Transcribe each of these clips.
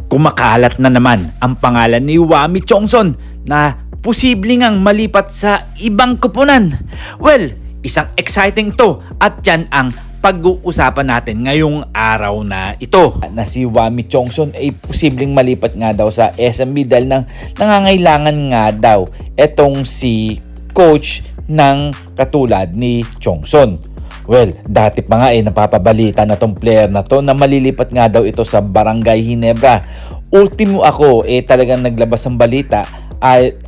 Kumakalat na naman ang pangalan ni Wami Chongson na posibleng ang malipat sa ibang koponan. Well, isang exciting to at yan ang pag-uusapan natin ngayong araw na ito. Na si Wami Chongson ay posibleng malipat nga daw sa SMB dahil nangangailangan nga daw etong si coach ng katulad ni Chongson. Well, dati pa nga napapabalita na tong player na to na malilipat nga daw ito sa Barangay Ginebra. Ultimo ako talagang naglabas ng balita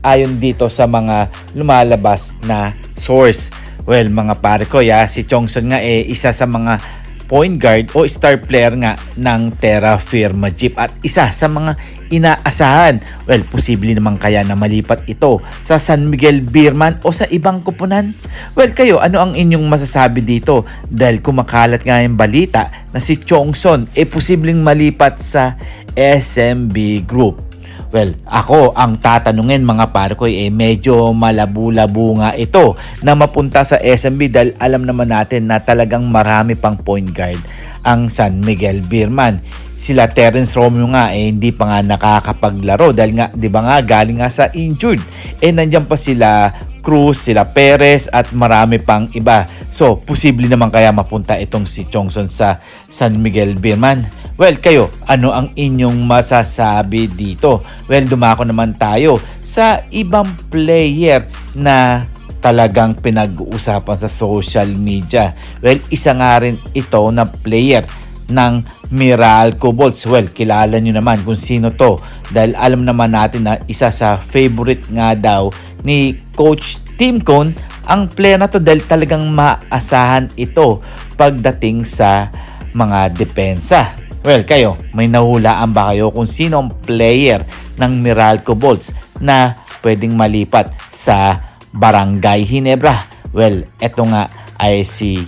ayon dito sa mga lumalabas na source. Well, mga pare ko, si Chongson nga isa sa mga point guard o star player nga ng Terra Firma Jeep at isa sa mga inaasahan. Well, posible naman kaya na malipat ito sa San Miguel Beerman o sa ibang koponan? Well, kayo, ano ang inyong masasabi dito? Dahil kumakalat nga yung balita na si Chongson posibleng malipat sa SMB Group. Well, ako ang tatanungin mga pare ko medyo malabo-labo nga ito na mapunta sa SMB dahil alam naman natin na talagang marami pang point guard ang San Miguel Beerman. Sila Terence Romeo nga hindi pa nga nakakapaglaro dahil nga 'di ba nga galing nga sa injured. Nandiyan pa sila Cruz, sila Perez at marami pang iba. So, posible naman kaya mapunta itong si Chongson sa San Miguel Beerman. Well, kayo, ano ang inyong masasabi dito? Well, dumako naman tayo sa ibang player na talagang pinag-uusapan sa social media. Well, isa nga rin ito na player ng Meralco Bolts. Well, kilala nyo naman kung sino to dahil alam naman natin na isa sa favorite nga daw ni Coach Tim Cone ang player na to dahil talagang maasahan ito pagdating sa mga depensa. Well, kayo, may nahulaan ba kayo kung sino ang player ng Meralco Bolts na pwedeng malipat sa Barangay Ginebra? Well, eto nga ay si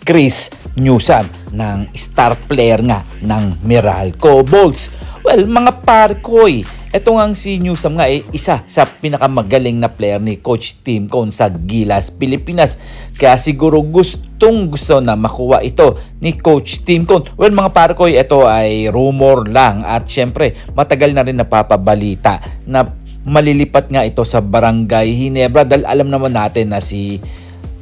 Chris Newsam ng star player nga ng Meralco Bolts. Well, mga parkoy, eto nga si Newsam nga isa sa pinakamagaling na player ni Coach Tim Cone sa Gilas, Pilipinas. Kaya siguro gusto na makuha ito ni Coach Tim Cone. Well, mga parkoy, ito ay rumor lang at syempre matagal na rin napapabalita na malilipat nga ito sa Barangay Ginebra dahil alam naman natin na si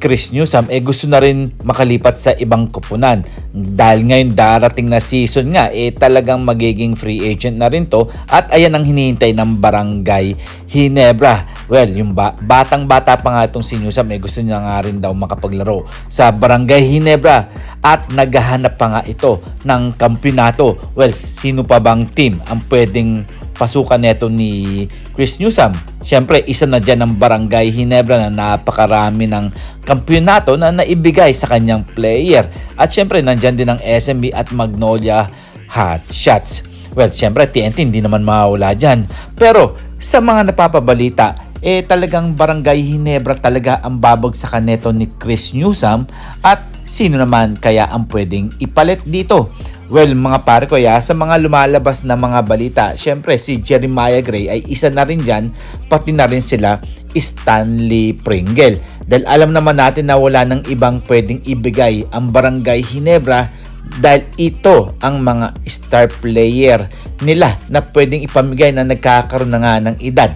Chris Newsam gusto na rin makalipat sa ibang koponan. Dahil ngayon darating na season nga talagang magiging free agent na rin to at ayan ang hinihintay ng Barangay Ginebra. Well, yung batang-bata pa nga itong si Newsam gusto niya nga rin daw makapaglaro sa Barangay Ginebra at naghahanap pa nga ito ng kampiyonato. Well, sino pa bang team ang pwedeng pasukan neto ni Chris Newsam? Siyempre, isa na dyan ang Barangay Ginebra na napakarami ng kampiyonato na naibigay sa kanyang player. At siyempre, nandyan din ang SMB at Magnolia Hot Shots. Well, siyempre, TNT hindi naman mawala dyan. Pero, sa mga napapabalita, talagang Barangay Ginebra talaga ang babagsakan neto ni Chris Newsam at sino naman kaya ang pwedeng ipalit dito? Well, mga pare ko, sa mga lumalabas na mga balita, syempre si Jeremiah Gray ay isa na rin dyan, pati na rin sila Stanley Pringle. Dahil alam naman natin na wala nang ibang pwedeng ibigay ang Barangay Ginebra dahil ito ang mga star player nila na pwedeng ipamigay na nagkakaroon na nga ng edad.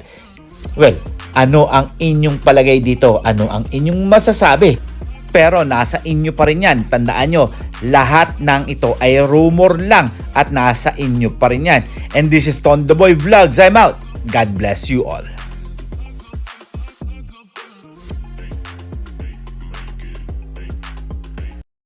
Well, ano ang inyong palagay dito? Ano ang inyong masasabi? Pero nasa inyo pa rin yan. Tandaan nyo, lahat ng ito ay rumor lang at nasa inyo pa rin yan. And this is Ton The Boy Vlogs. I'm out. God bless you all.